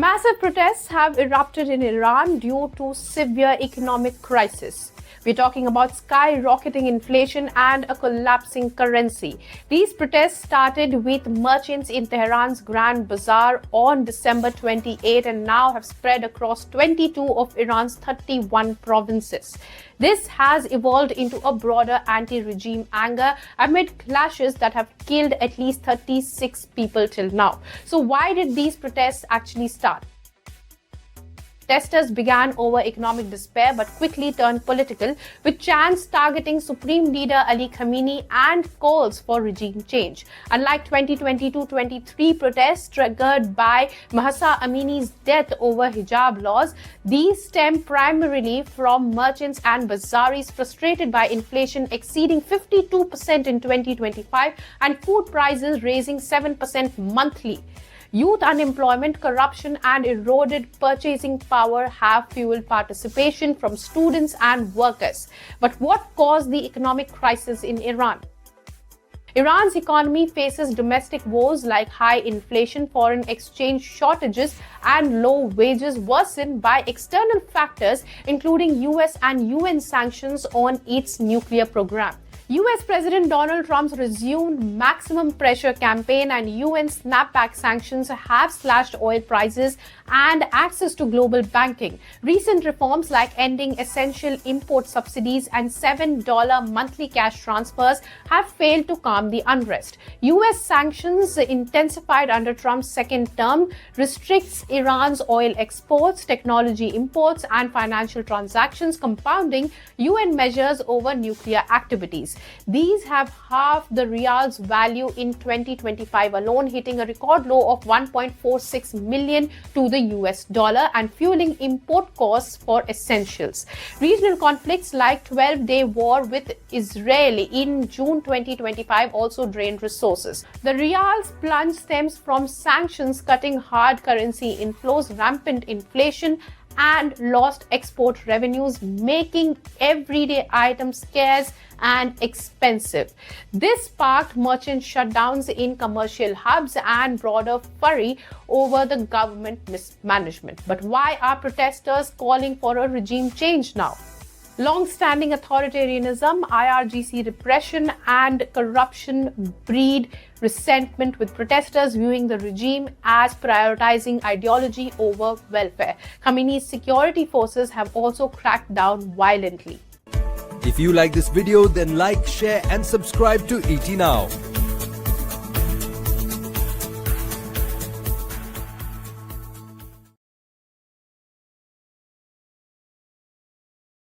Massive protests have erupted in Iran due to severe economic crisis. We're talking about skyrocketing inflation and a collapsing currency. These protests started with merchants in Tehran's Grand Bazaar on December 28 and now have spread across 22 of Iran's 31 provinces. This has evolved into a broader anti-regime anger amid clashes that have killed at least 36 people till now. So why did these protests actually start? Protesters began over economic despair but quickly turned political, with chants targeting Supreme Leader Ali Khamenei and calls for regime change. Unlike 2022-23 protests triggered by Mahsa Amini's death over hijab laws, these stem primarily from merchants and bazaris frustrated by inflation exceeding 52% in 2025 and food prices raising 7% monthly. Youth unemployment, corruption, and eroded purchasing power have fueled participation from students and workers. But what caused the economic crisis in Iran? Iran's economy faces domestic woes like high inflation, foreign exchange shortages, and low wages worsened by external factors including US and UN sanctions on its nuclear program. US President Donald Trump's resumed maximum pressure campaign and UN snapback sanctions have slashed oil prices and access to global banking. Recent reforms like ending essential import subsidies and $7 monthly cash transfers have failed to calm the unrest. US sanctions intensified under Trump's second term restricts Iran's oil exports, technology imports, and financial transactions, compounding UN measures over nuclear activities. These have halved the rial's value in 2025 alone, hitting a record low of 1.46 million to the US dollar and fueling import costs for essentials. Regional conflicts like 12-day war with Israel in June 2025 also drained resources. The rial's plunge stems from sanctions cutting hard currency inflows, rampant inflation, and lost export revenues, making everyday items scarce and expensive. This sparked merchant shutdowns in commercial hubs and broader fury over the government mismanagement. But why are protesters calling for a regime change now? Long-standing authoritarianism, IRGC repression, and corruption breed resentment, with protesters viewing the regime as prioritizing ideology over welfare. Khamenei's security forces have also cracked down violently. If you like this video, then like, share and subscribe to ET Now.